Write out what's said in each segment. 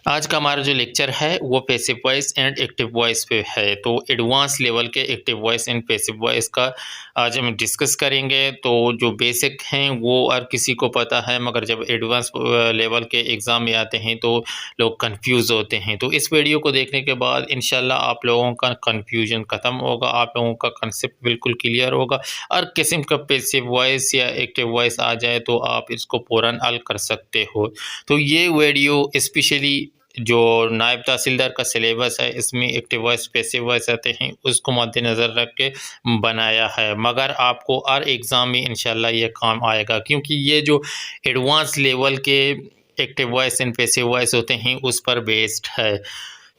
आज का हमारा जो लेक्चर है वो passive voice and active voice पे है। तो एडवांस लेवल के active voice and passive voice का आज हम डिस्कस करेंगे। तो जो बेसिक हैं वो हर किसी को पता है, मगर जब एडवांस लेवल के एग्ज़ाम में आते हैं तो लोग कंफ्यूज होते हैं। तो इस वीडियो को देखने के बाद इंशाल्लाह आप लोगों का कंफ्यूजन ख़त्म होगा, आप लोगों का कंसेप्ट बिल्कुल क्लियर होगा। हर किस्म का पैसिव वॉइस या एक्टिव वॉइस आ जाए तो आप इसको फ़ौरन हल कर सकते हो। तो ये वीडियो स्पेशली जो नायब तहसीलदार का सिलेबस है, इसमें एक्टिव वॉइस पैसिव वॉइस आते हैं, उसको मद्देनज़र रख के बनाया है। मगर आपको हर एग्ज़ाम में इंशाल्लाह ये काम आएगा, क्योंकि ये जो एडवांस लेवल के active voice and passive voice होते हैं उस पर बेस्ड है।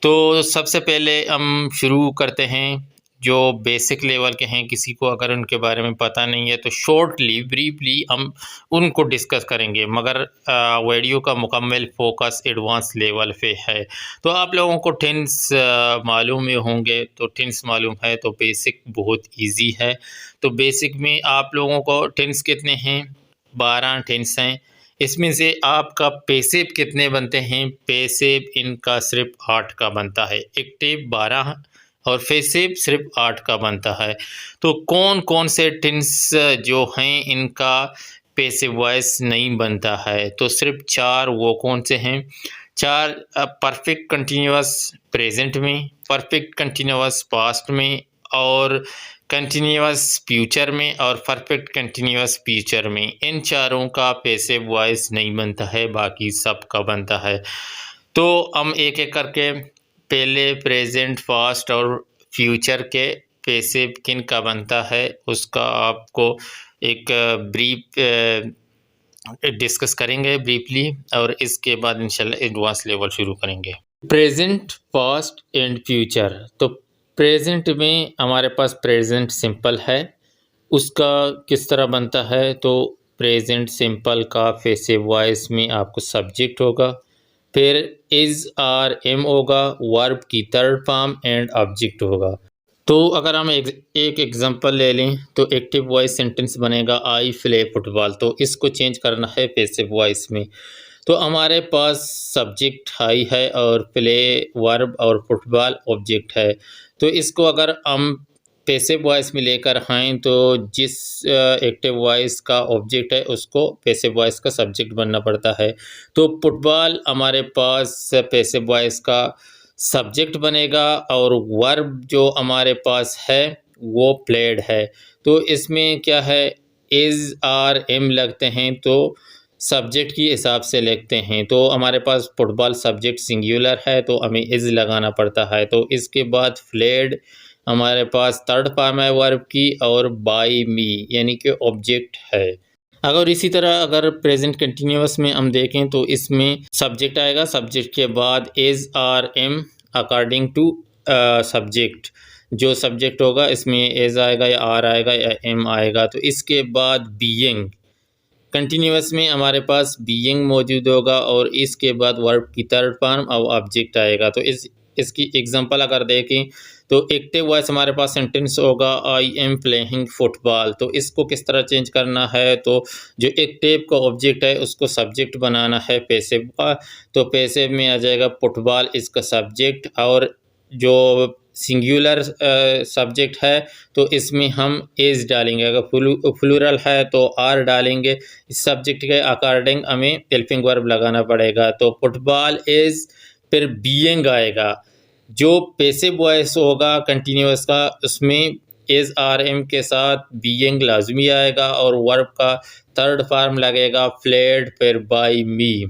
तो सबसे पहले हम शुरू करते हैं जो बेसिक लेवल के हैं। किसी को अगर उनके बारे में पता नहीं है तो शॉर्टली ब्रीफली हम उनको डिस्कस करेंगे, मगर वीडियो का मुकम्मल फोकस एडवांस लेवल पे है। तो आप लोगों को टेंस मालूम ही होंगे, तो टेंस मालूम है तो बेसिक बहुत इजी है। तो बेसिक में आप लोगों को टेंस कितने हैं? 12 टेंस हैं। इसमें से आपका पैसिव कितने बनते हैं? पैसिव इनका सिर्फ 8 का बनता है। एक्टिव 12 और पैसिव सिर्फ 8 का बनता है। तो कौन कौन से टेंस जो हैं इनका पैसिव वॉइस नहीं बनता है? तो सिर्फ 4। वो कौन से हैं? 4 परफेक्ट कंटिन्यूअस प्रेजेंट में, परफेक्ट कंटिन्यूअस पास्ट में, और कंटिन्यूअस फ्यूचर में, और परफेक्ट कंटिन्यूअस फ्यूचर में। इन चारों का पैसिव वॉइस नहीं बनता है, बाकी सब का बनता है। तो हम एक एक करके पहले प्रेजेंट, पास्ट और फ्यूचर के पैसिव किन का बनता है उसका आपको एक ब्रीफ डिस्कस करेंगे ब्रीफली, और इसके बाद इंशाल्लाह एडवांस लेवल शुरू करेंगे। Present, past and future. तो प्रेजेंट में हमारे पास प्रेजेंट सिंपल है, उसका किस तरह बनता है? तो प्रेजेंट सिंपल का पैसिव वॉइस में आपको सब्जेक्ट होगा, फिर इज़ आर एम होगा, वर्ब की थर्ड फॉर्म एंड ऑब्जेक्ट होगा। तो अगर हम एक एग्जांपल ले लें तो एक्टिव वॉइस सेंटेंस बनेगा आई प्ले फुटबॉल। तो इसको चेंज करना है पैसिव वॉइस में। तो हमारे पास सब्जेक्ट आई है और प्ले वर्ब और फुटबॉल ऑब्जेक्ट है। तो इसको अगर हम पैसिव वॉइस में लेकर आएँ तो जिस एक्टिव वॉइस का ऑब्जेक्ट है उसको पैसिव वॉइस का सब्जेक्ट बनना पड़ता है। तो फुटबॉल हमारे पास पैसिव वॉइस का सब्जेक्ट बनेगा, और वर्ब जो हमारे पास है वो प्लेड है। तो इसमें क्या है, इज़ आर एम लगते हैं तो सब्जेक्ट के हिसाब से लिखते हैं। तो हमारे पास फुटबॉल सब्जेक्ट सिंगुलर है तो हमें इज़ लगाना पड़ता है। तो इसके बाद फ्लेड हमारे पास थर्ड फॉर्म है वर्ब की, और बाय मी यानी कि ऑब्जेक्ट है। अगर इसी तरह अगर प्रेजेंट कंटिन्यूअस में हम देखें तो इसमें सब्जेक्ट आएगा, सब्जेक्ट के बाद is are am according to subject. जो सब्जेक्ट होगा इसमें इज़ आएगा या आर आएगा या एम आएगा। तो इसके बाद बीइंग, कंटिन्यूअस में हमारे पास बीइंग मौजूद होगा, और इसके बाद वर्ब की थर्ड फॉर्म और ऑब्जेक्ट आएगा। तो इसकी एग्जांपल अगर देखें तो एक्टिव वॉइस हमारे पास सेंटेंस होगा आई एम प्लेइंग फुटबॉल। तो इसको किस तरह चेंज करना है? तो जो एक्टिव का ऑब्जेक्ट है उसको सब्जेक्ट बनाना है पैसिव का। तो पैसिव में आ जाएगा फुटबॉल इसका सब्जेक्ट, और जो सिंगुलर सब्जेक्ट है तो इसमें हम इज़ डालेंगे। अगर प्लूरल है तो आर डालेंगे। इस सब्जेक्ट के अकॉर्डिंग हमें हेल्पिंग वर्ब लगाना पड़ेगा। तो फुटबॉल इज़, फिर बीइंग आएगा। जो पैसिव वॉइस होगा कंटिन्यूअस का उसमें इज़ आर एम के साथ बीइंग लाजमी आएगा, और वर्ब का थर्ड फॉर्म लगेगा फ्लेड, फिर बाय मी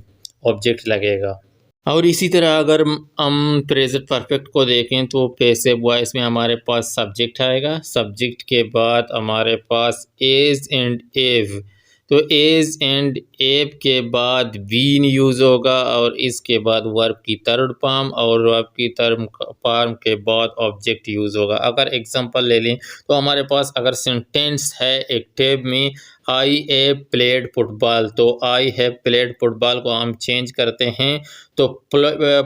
ऑब्जेक्ट लगेगा। और इसी तरह अगर हम प्रेजेंट परफेक्ट को देखें तो पैसिव वॉइस में हमारे पास सब्जेक्ट आएगा, सब्जेक्ट के बाद हमारे पास इज एंड एव। तो इज एंड एव के बाद बीन यूज़ होगा, और इसके बाद वर्ब की थर्ड फॉर्म, और वर्ब की थर्ड फॉर्म के बाद ऑब्जेक्ट यूज़ होगा। अगर एग्जांपल ले लें तो हमारे पास अगर सेंटेंस है एक्टिव में आई हैव प्लेड फुटबॉल, तो आई हैव प्लेड फुटबॉल को हम चेंज करते हैं तो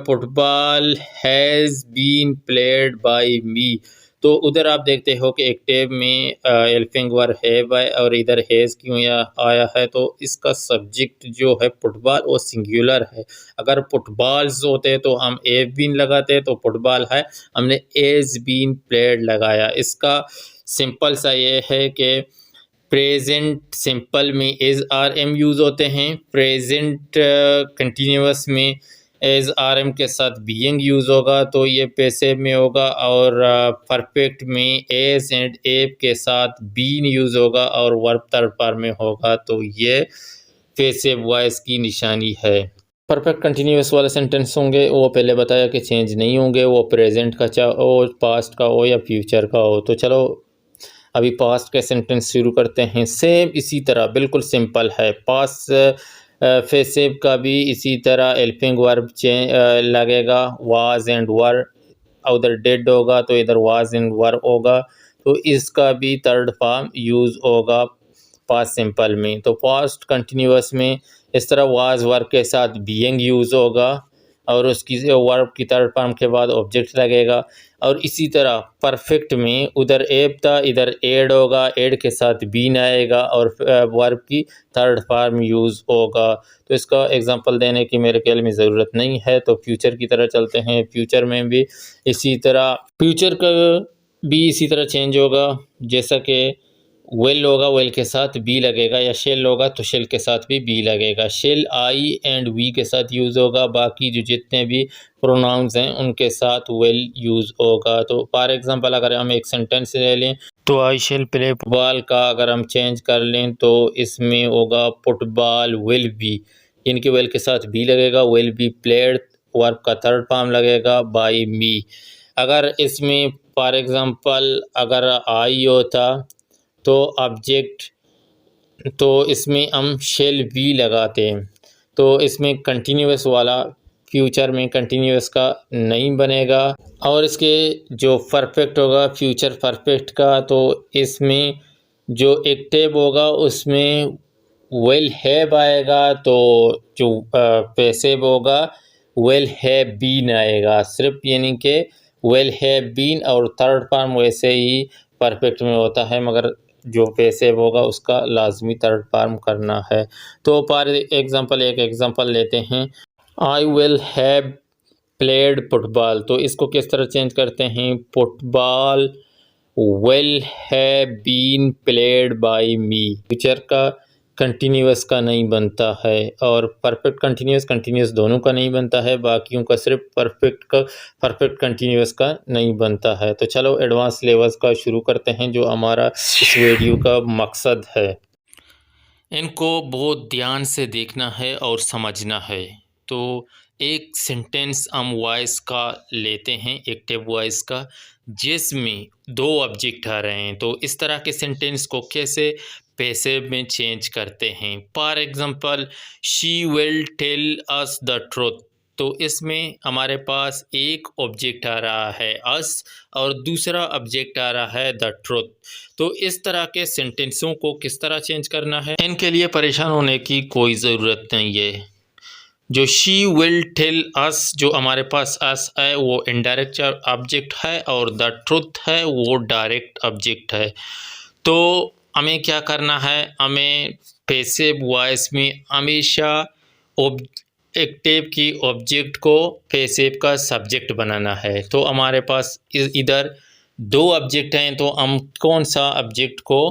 football has been played by me. तो उधर आप देखते हो कि एक्टिव में हेल्पिंग वर्ब हैव है और इधर हैज़ क्यों आया है, तो इसका सब्जेक्ट जो है फुटबॉल वो सिंगुलर है। अगर फुटबॉल्स होते तो हम हैव बीन लगाते, तो फुटबॉल है, हमने हैज़ बीन प्लेड लगाया। इसका सिंपल सा ये है कि प्रेजेंट सिंपल में इज़ आर एम यूज़ होते हैं, प्रेजेंट कंटिन्यूअस में एज आर एम के साथ बीइंग यूज़ होगा तो ये पैसिव में होगा, और परफेक्ट में एज एंड एब के साथ बीन यूज़ होगा और वर्ब थर्ड फॉर्म में होगा, तो ये पैसिव वॉइस की निशानी है। परफेक्ट कंटिन्यूअस वाले सेंटेंस होंगे वो पहले बताया कि चेंज नहीं होंगे, वो प्रेजेंट का चाहे हो, पास्ट का हो या फ्यूचर का हो। तो चलो अभी पास्ट के सेंटेंस शुरू करते हैं। सेम इसी तरह बिल्कुल सिंपल है। पास्ट पैसिव का भी इसी तरह हेल्पिंग वर्ब लगेगा, वाज एंड वर, उधर डेड होगा तो इधर वाज एंड वर होगा, तो इसका भी थर्ड फॉर्म यूज़ होगा पास्ट सिंपल में। तो पास्ट कंटिन्यूअस में इस तरह वाज वर्ब के साथ बीइंग यूज़ होगा और उसकी वर्ब की थर्ड फॉर्म के बाद ऑब्जेक्ट लगेगा, और इसी तरह परफेक्ट में उधर एब था, इधर एड होगा, एड के साथ बीन आएगा और वर्ब की थर्ड फॉर्म यूज़ होगा। तो इसका एग्जांपल देने की मेरे ख्याल में ज़रूरत नहीं है, तो फ्यूचर की तरह चलते हैं। फ्यूचर में भी इसी तरह, फ्यूचर का भी इसी तरह चेंज होगा, जैसा कि वेल होगा, वेल के साथ बी लगेगा, या शेल होगा तो शेल के साथ भी बी लगेगा। शेल आई एंड वी के साथ यूज़ होगा, बाकी जो जितने भी प्रोनाउंस हैं उनके साथ वेल यूज़ होगा। तो फॉर एग्जांपल अगर हम एक सेंटेंस ले लें तो आई शेल प्ले फुटबॉल का अगर हम चेंज कर लें तो इसमें होगा फुटबॉल विल बी, इनके वेल के साथ बी लगेगा, विल बी प्लेड, वर्ब का थर्ड फॉर्म लगेगा बाय मी। अगर इसमें फॉर एग्जांपल अगर आई होता तो ऑब्जेक्ट, तो इसमें हम शेल बी लगाते हैं, तो इसमें कंटिन्यूअस वाला फ्यूचर में कंटिन्यूअस का नहीं बनेगा। और इसके जो परफेक्ट होगा फ्यूचर परफेक्ट का, तो इसमें जो एक्टिव होगा उसमें वेल हैव आएगा, तो जो पैसिव होगा वेल हैव बीन आएगा सिर्फ, यानी कि वेल हैव बीन, और थर्ड फॉर्म वैसे ही परफेक्ट में होता है मगर जो पैसिव होगा उसका लाजमी थर्ड फॉर्म करना है। तो फॉर एग्जांपल एक एग्जांपल लेते हैं, I will have played football, तो इसको किस तरह चेंज करते हैं, football will have been played by me. Future का कंटिन्यूअस का नहीं बनता है और परफेक्ट कंटिन्यूअस कंटिन्यूअस दोनों का नहीं बनता है, बाकियों का सिर्फ परफेक्ट कंटिन्यूअस का नहीं बनता है। तो चलो एडवांस लेवल्स का शुरू करते हैं जो हमारा इस वीडियो का मकसद है। इनको बहुत ध्यान से देखना है और समझना है। तो एक सेंटेंस हम वॉइस का लेते हैं, एक्टिव वॉइस का, जिसमें दो ऑब्जेक्ट आ रहे हैं, तो इस तरह के सेंटेंस को कैसे पैसिव में चेंज करते हैं। For example, she will tell us the truth, तो इसमें हमारे पास एक ऑब्जेक्ट आ रहा है अस और दूसरा ऑब्जेक्ट आ रहा है द ट्रुथ। तो इस तरह के सेंटेंसों को किस तरह चेंज करना है, इनके लिए परेशान होने की कोई ज़रूरत नहीं है। जो शी विल टेल अस, जो हमारे पास अस है वो इनडायरेक्ट ऑब्जेक्ट है और द ट्रुथ है वो डायरेक्ट ऑब्जेक्ट है। तो हमें क्या करना है, हमें पैसिव वॉइस में हमेशा एक्टिव की ऑब्जेक्ट को पैसिव का सब्जेक्ट बनाना है। तो हमारे पास इधर दो ऑब्जेक्ट हैं, तो हम कौन सा ऑब्जेक्ट को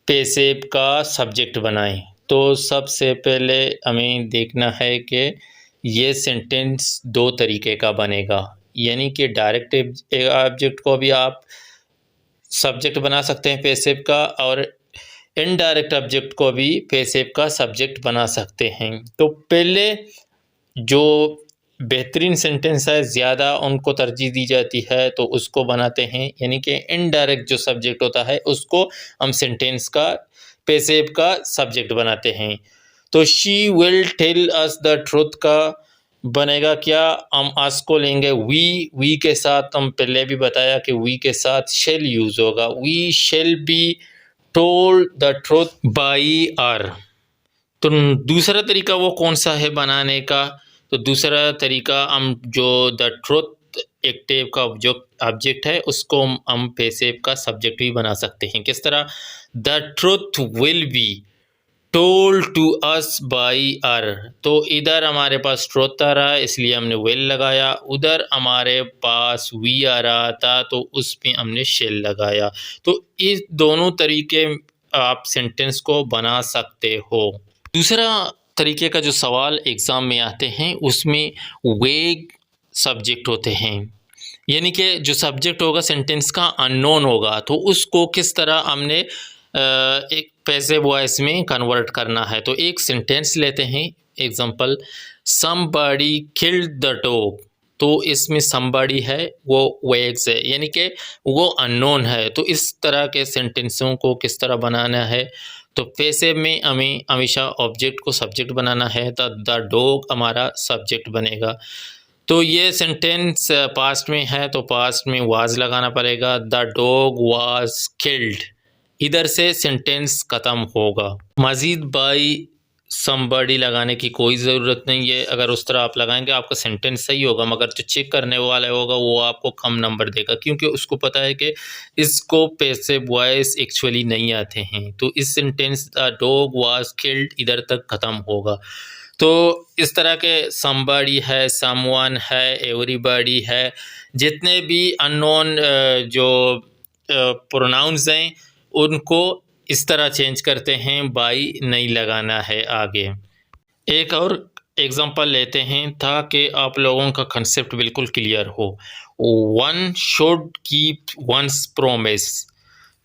पैसिव का सब्जेक्ट बनाएं। तो सबसे पहले हमें देखना है कि ये सेंटेंस दो तरीके का बनेगा, यानी कि डायरेक्ट ऑब्जेक्ट को भी आप सब्जेक्ट बना सकते हैं पैसिव का, और इनडायरेक्ट ऑब्जेक्ट को भी पैसिव का सब्जेक्ट बना सकते हैं। तो पहले जो बेहतरीन सेंटेंस है ज़्यादा उनको तरजीह दी जाती है तो उसको बनाते हैं, यानी कि इनडायरेक्ट जो सब्जेक्ट होता है उसको हम सेंटेंस का पैसिव का सब्जेक्ट बनाते हैं। तो she will tell us the truth का बनेगा क्या, हम अस को लेंगे वी के साथ, हम पहले भी बताया कि वी के साथ शेल यूज़ होगा, we shall be told the truth by her. तो दूसरा तरीका वो कौन सा है बनाने का, तो दूसरा तरीका हम जो द ट्रुथ एक्टिव का ऑब्जेक्ट है उसको हम पैसिव का सब्जेक्ट भी बना सकते हैं। किस तरह? The truth will be told to us by her. तो इधर हमारे पास ट्रुथ आ रहा है इसलिए हमने विल लगाया, उधर हमारे पास वी आ रहा था तो उस पे हमने शेल लगाया। तो इस दोनों तरीके आप सेंटेंस को बना सकते हो। दूसरा तरीके का जो सवाल एग्ज़ाम में आते हैं उसमें वेग सब्जेक्ट होते हैं, यानी कि जो सब्जेक्ट होगा सेंटेंस का अननोन होगा, तो उसको किस तरह हमने एक पैसिव वॉइस में कन्वर्ट करना है। तो एक सेंटेंस लेते हैं example, somebody killed the dog. तो इसमें समबडी है वो वेग्स है, यानी कि वो अननोन है। तो इस तरह के सेंटेंसों को किस तरह बनाना है? तो पैसिव में हमें हमेशा ऑब्जेक्ट को सब्जेक्ट बनाना है, तो द डॉग हमारा सब्जेक्ट बनेगा। तो ये सेंटेंस पास्ट में है तो पास्ट में वाज लगाना पड़ेगा, द डॉग वाज किल्ड। इधर से सेंटेंस ख़त्म होगा। मज़ीद बाई समबडी लगाने की कोई ज़रूरत नहीं है। अगर उस तरह आप लगाएंगे आपका सेंटेंस सही होगा, मगर जो चेक करने वाला होगा वो आपको कम नंबर देगा, क्योंकि उसको पता है कि इसको पैसिव वॉइस एक्चुअली नहीं आते हैं। तो इस sentence the dog was killed इधर तक ख़त्म होगा। तो इस तरह के समबडी है, समवन है, एवरीबॉडी है, जितने भी अननोन जो प्रोनाउंस हैं उनको इस तरह चेंज करते हैं, बाई नहीं लगाना है आगे। एक और एग्जांपल लेते हैं ताकि आप लोगों का कंसेप्ट बिल्कुल क्लियर हो। One should keep once promise.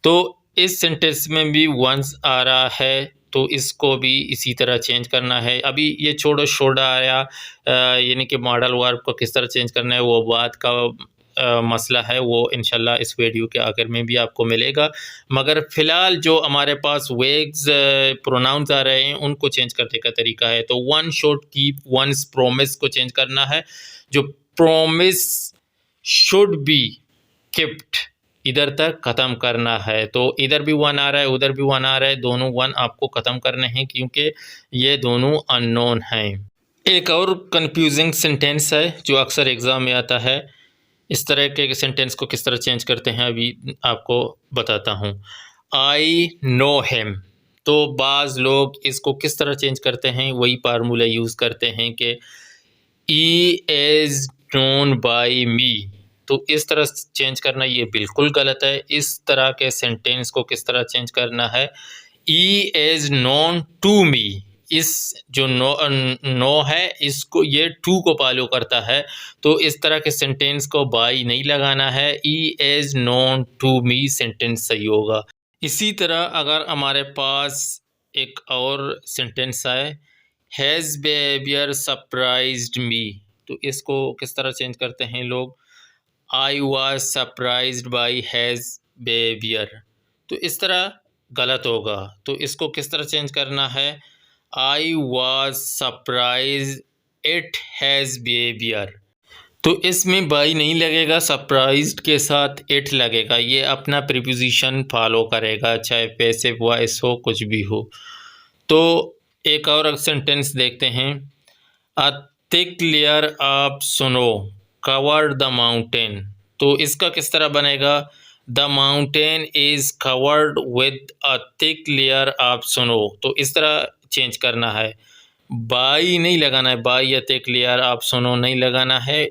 तो इस सेंटेंस में भी वंस आ रहा है तो इसको भी इसी तरह चेंज करना है। अभी ये छोड़ो शुड आया, यानी कि मॉडल वर्ब को किस तरह चेंज करना है वो बात का मसला है, वो इंशाल्लाह इस वीडियो के आखिर में भी आपको मिलेगा। मगर फ़िलहाल जो हमारे पास वेग्स प्रोनाउंस आ रहे हैं उनको चेंज करने का तरीका है। तो one should keep once promise को चेंज करना है। जो प्रोमिस शुड बी किप्ट इधर तक ख़त्म करना है। तो इधर भी वन आ रहा है उधर भी वन आ रहा है, दोनों वन आपको ख़त्म करने हैं क्योंकि ये दोनों अननोन हैं। एक और कंफ्यूजिंग सेंटेंस है जो अक्सर एग्ज़ाम में आता है। इस तरह के सेंटेंस को किस तरह चेंज करते हैं अभी आपको बताता हूँ। I know him. तो बाज़ लोग इसको किस तरह चेंज करते हैं, वही फार्मूला यूज़ करते हैं कि ही इज़ नोन बाय मी। तो इस तरह चेंज करना ये बिल्कुल गलत है। इस तरह के सेंटेंस को किस तरह चेंज करना है, he is known to me. इस जो नो है इसको ये टू को फॉलो करता है, तो इस तरह के सेंटेंस को बाई नहीं लगाना है, he is known to me sentence सही होगा। इसी तरह अगर हमारे पास एक और सेंटेंस है, हैज़ बिहेवियर सरप्राइज्ड मी। तो इसको किस तरह चेंज करते हैं लोग, I was surprised by has behaviour. तो इस तरह गलत होगा। तो इसको किस तरह चेंज करना है, I was surprise it has behaviour. तो इसमें बाई नहीं लगेगा, सरप्राइज्ड के साथ इट लगेगा। ये अपना प्रीपोजिशन फॉलो करेगा, चाहे पैसिव वॉइस हो कुछ भी हो। तो एक और सेंटेंस देखते हैं, a thick layer of snow covered the mountain. तो इसका किस तरह बनेगा, the mountain is covered with a thick layer of snow. तो इस तरह चेंज करना है, बाई नहीं लगाना है, बाई या थिक लेयर ऑफ स्नो नहीं लगाना है।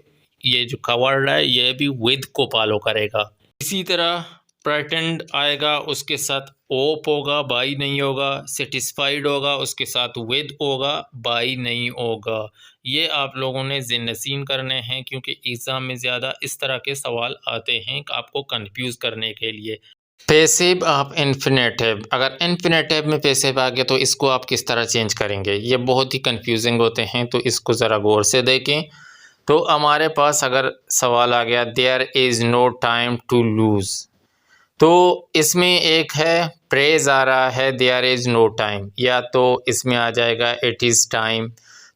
ये जो कवर्ड है ये भी विद को फॉलो करेगा। इसी तरह प्रेटेंड आएगा उसके साथ ओप होगा, बाई नहीं होगा। सेटिस्फाइड होगा उसके साथ विद होगा, बाई नहीं होगा। ये आप लोगों ने ज़हन-नशीन करने हैं क्योंकि एग्ज़ाम में ज़्यादा इस तरह के सवाल आते हैं आपको कंफ्यूज करने के लिए। पैसिव ऑफ इन्फिनेटिव, अगर इन्फिनेटिव में पैसिव आ गया तो इसको आप किस तरह चेंज करेंगे, ये बहुत ही कंफ्यूजिंग होते हैं। तो इसको ज़रा गौर से देखें। तो हमारे पास अगर सवाल आ गया, there is no time to lose. तो इसमें एक है प्रेज़ आ रहा है, देयर इज़ नो टाइम, या तो इसमें आ जाएगा इट इज़ टाइम।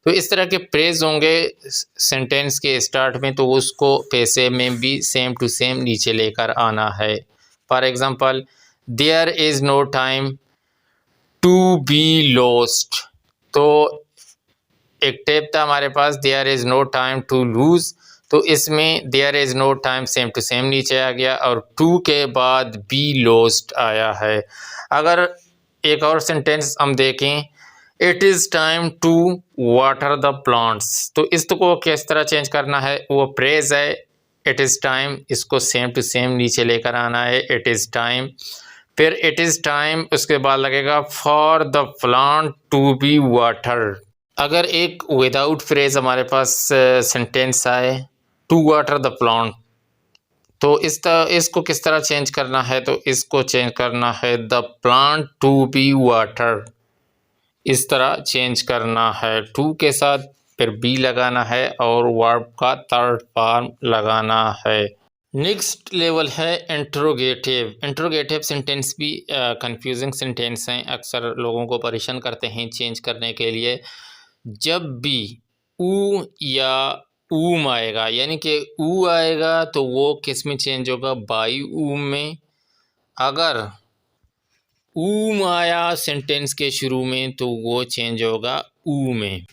तो इस तरह के प्रेज़ होंगे सेंटेंस के स्टार्ट में, तो उसको पैसिव में भी सेम टू सेम नीचे लेकर आना है। For example, there is no time to be lost. तो एक्टिव था हमारे पास there is no time to lose, तो इसमें there is no time same to same नीचे आ गया और टू के बाद बी लोस्ट आया है। अगर एक और सेंटेंस हम देखें, it is time to water the plants, तो इसको किस तरह चेंज करना है, वो फ्रेज है इट इज़ टाइम, इसको सेम टू सेम नीचे लेकर आना है, इट इज़ टाइम, फिर इट इज़ टाइम उसके बाद लगेगा for the plant to be water. अगर एक विदाउट फ्रेज हमारे पास सेंटेंस आए टू वाटर द प्लांट, तो इसको किस तरह चेंज करना है, तो इसको चेंज करना है the plant to be water, इस तरह चेंज करना है। टू के साथ फिर बी लगाना है और वर्ब का थर्ड फॉर्म लगाना है। नेक्स्ट लेवल है इंट्रोगेटिव। इंट्रोगेटिव सेंटेंस भी कंफ्यूजिंग सेंटेंस हैं, अक्सर लोगों को परेशान करते हैं चेंज करने के लिए। जब भी ऊ या ऊम आएगा, यानी कि ऊ आएगा तो वो किस में चेंज होगा, बाई ऊम में। अगर ऊम आया सेंटेंस के शुरू में तो वो चेंज होगा ऊ में।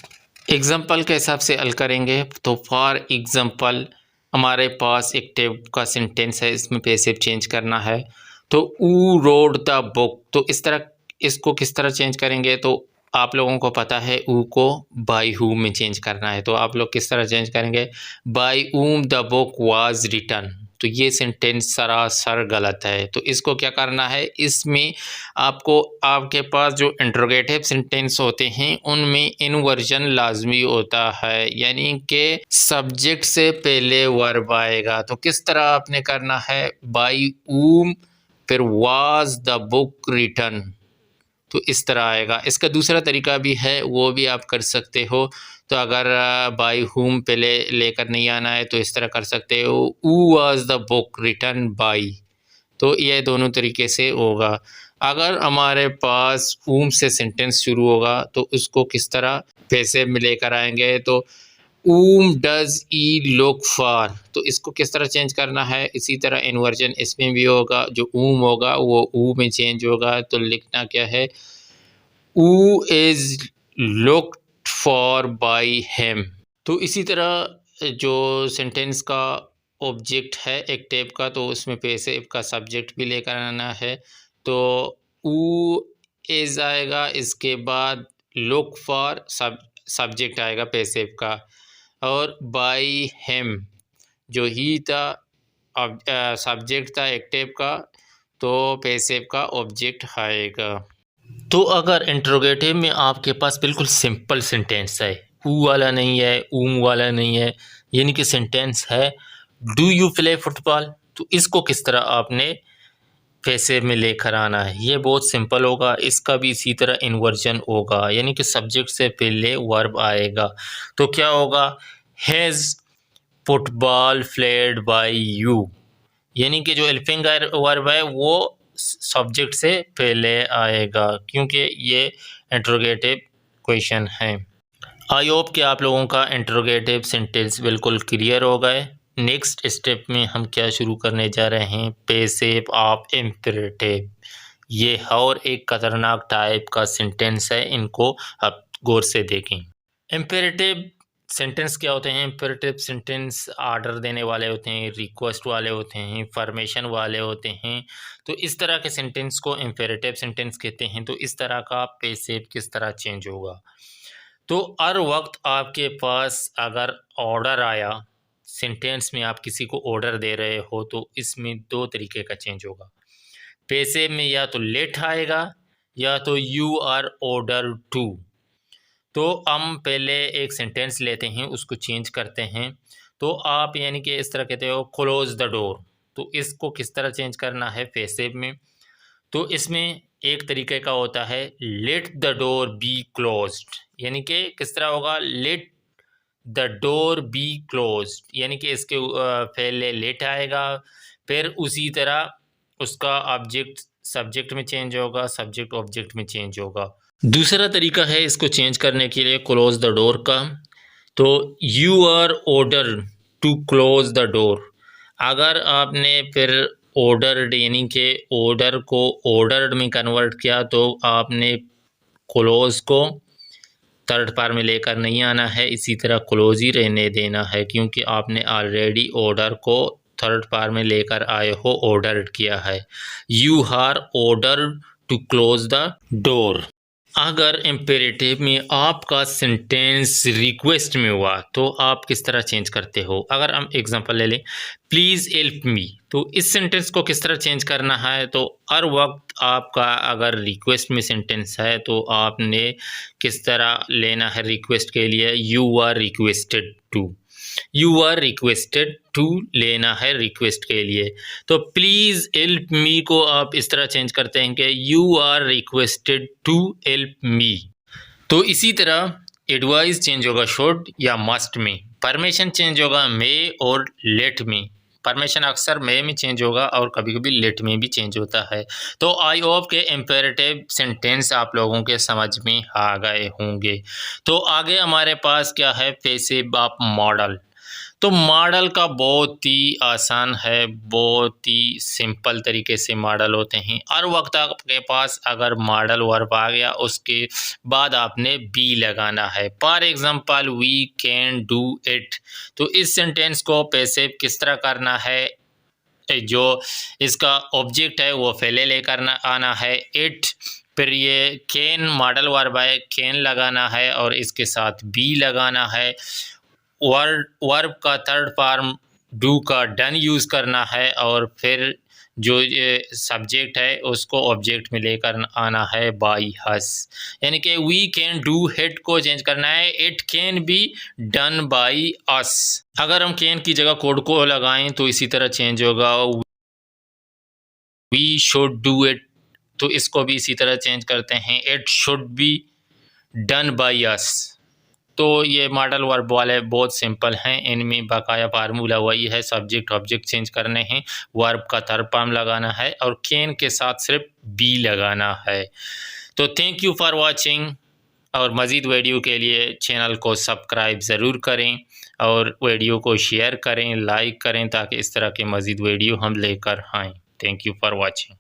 एग्जाम्पल के हिसाब से हल करेंगे तो फॉर एग्जाम्पल हमारे पास एक्टिव का सेंटेंस है, इसमें पैसिव चेंज करना है, तो ऊ रोड द बुक, तो इस तरह इसको किस तरह चेंज करेंगे, तो आप लोगों को पता है ऊ को बाई हूम में चेंज करना है, तो आप लोग किस तरह चेंज करेंगे, by um the book was written, तो ये सेंटेंस सरासर गलत है। तो इसको क्या करना है, इसमें आपको आपके पास जो इंट्रोगेटिव सेंटेंस होते हैं उनमें इनवर्जन लाजमी होता है, यानी कि सब्जेक्ट से पहले वर्ब आएगा। तो किस तरह आपने करना है, बाई ऊम फिर वाज द बुक रिटन, तो इस तरह आएगा। इसका दूसरा तरीका भी है, वो भी आप कर सकते हो। तो अगर बाई हुम पहले लेकर नहीं आना है तो इस तरह कर सकते हो, uh was the book written by, तो ये दोनों तरीके से होगा। अगर हमारे पास ऊम से सेंटेंस शुरू होगा तो उसको किस तरह पैसे में लेकर आएंगे, तो ऊम डज ई लुक फॉर, तो इसको किस तरह चेंज करना है, इसी तरह इन्वर्जन इसमें भी होगा, जो ऊम होगा वो ऊ में चेंज होगा, तो लिखना क्या है, ऊ is looked for by him. तो इसी तरह जो सेंटेंस का ऑब्जेक्ट है एक्टिव का, तो उसमें पैसिव का सब्जेक्ट भी लेकर आना है, तो ऊ इज आएगा, इसके बाद लुक फॉर सब्जेक्ट आएगा पैसिव का, और बाई हिम जो ही था सब्जेक्ट था एक्टिव का, तो पैसिव का ऑब्जेक्ट आएगा। तो अगर इंट्रोगेटिव में आपके पास बिल्कुल सिंपल सेंटेंस है, ऊ वाला नहीं है, ऊम वाला नहीं है, यानी कि सेंटेंस है डू यू प्ले फुटबॉल, तो इसको किस तरह आपने पैसे में लेकर आना है, ये बहुत सिंपल होगा। इसका भी इसी तरह इन्वर्जन होगा, यानी कि सब्जेक्ट से पहले वर्ब आएगा, तो क्या होगा, has football played by you, यानी कि जो हेल्पिंग वर्ब है वो सब्जेक्ट से पहले आएगा, क्योंकि ये इंट्रोगेटिव क्वेश्चन है। आई होप कि आप लोगों का इंट्रोगेटिव सेंटेंस बिल्कुल क्लियर हो गए। नेक्स्ट स्टेप में हम क्या शुरू करने जा रहे हैं, पैसिव ऑफ इम्पेरेटिव, ये और एक खतरनाक टाइप का सेंटेंस है, इनको आप गौर से देखें। इम्पेरेटिव सेंटेंस क्या होते हैं, इम्पेरेटिव सेंटेंस आर्डर देने वाले होते हैं, रिक्वेस्ट वाले होते हैं, फॉर्मेशन वाले होते हैं, तो इस तरह के सेंटेंस को इम्पेरेटिव सेंटेंस कहते हैं। तो इस तरह का पैसिव किस तरह चेंज होगा, तो हर वक्त आपके पास अगर ऑर्डर आया सेंटेंस में, आप किसी को ऑर्डर दे रहे हो, तो इसमें दो तरीके का चेंज होगा। पैसिव में या तो लेट आएगा या तो यू आर ऑर्डर टू। तो हम पहले एक सेंटेंस लेते हैं, उसको चेंज करते हैं, तो आप यानी कि इस तरह कहते हो क्लोज द डोर, तो इसको किस तरह चेंज करना है पैसिव में, तो इसमें एक तरीके का होता है let the door be closed, यानी कि किस तरह होगा, let the door be closed, यानी कि इसके पहले लेट आएगा, फिर उसी तरह उसका ऑब्जेक्ट सब्जेक्ट में चेंज होगा, सब्जेक्ट ऑब्जेक्ट में चेंज होगा। दूसरा तरीका है इसको चेंज करने के लिए क्लोज द डोर का, तो you are order to close the door, अगर आपने फिर ऑर्डर्ड यानी कि ऑर्डर को ऑर्डर्ड में कन्वर्ट किया, तो आपने क्लोज को थर्ड पार्ट में लेकर नहीं आना है, इसी तरह क्लोज ही रहने देना है, क्योंकि आपने ऑलरेडी ऑर्डर को थर्ड पार्ट में लेकर आए हो, ऑर्डर किया है। You are order to close the door. अगर इम्पेरेटिव में आपका सेंटेंस रिक्वेस्ट में हुआ तो आप किस तरह चेंज करते हो? अगर हम एग्जांपल ले लें, प्लीज़ हेल्प मी, तो इस सेंटेंस को किस तरह चेंज करना है? तो हर वक्त आपका अगर रिक्वेस्ट में सेंटेंस है तो आपने किस तरह लेना है रिक्वेस्ट के लिए? You are requested to, you are requested to लेना है रिक्वेस्ट के लिए। तो प्लीज़ हेल्प मी को आप इस तरह चेंज करते हैं कि you are requested to help me. तो इसी तरह एडवाइस चेंज होगा शुड या मस्ट में, परमिशन चेंज होगा मे और लेट में। परमिशन अक्सर मे में चेंज होगा और कभी कभी लेट में भी चेंज होता है। तो आई होप के इम्पेरेटिव सेंटेंस आप लोगों के समझ में आ गए होंगे। तो आगे हमारे पास क्या है? Passive of model. तो मॉडल का बहुत ही आसान है, बहुत ही सिंपल तरीके से मॉडल होते हैं। हर वक्त आपके पास अगर मॉडल वर्ब आ गया उसके बाद आपने बी लगाना है। For example we can do it, तो इस सेंटेंस को पैसिव किस तरह करना है? जो इसका ऑब्जेक्ट है वो पहले लेकर आना है इट, फिर ये कैन मॉडल वर्ब है, कैन लगाना है और इसके साथ बी लगाना है। वर्ब का थर्ड फॉर्म डू का डन यूज़ करना है और फिर जो ये सब्जेक्ट है उसको ऑब्जेक्ट में लेकर आना है बाई हस, यानी कि वी कैन डू इट को चेंज करना है it can be done by us. अगर हम कैन की जगह कोड को लगाएं तो इसी तरह चेंज होगा वी शुड डू इट, तो इसको भी इसी तरह चेंज करते हैं it should be done by us. तो ये मॉडल वर्ब वाले बहुत सिंपल हैं, इनमें बकाया फार्मूला वही है, सब्जेक्ट ऑब्जेक्ट चेंज करने हैं, वर्ब का थर्ड फॉर्म लगाना है और कैन के साथ सिर्फ बी लगाना है। तो थैंक यू फॉर वाचिंग, और मज़ीद वीडियो के लिए चैनल को सब्सक्राइब ज़रूर करें और वीडियो को शेयर करें, लाइक करें, ताकि इस तरह के मज़ीद वीडियो हम लेकर आएँ। Thank you for watching.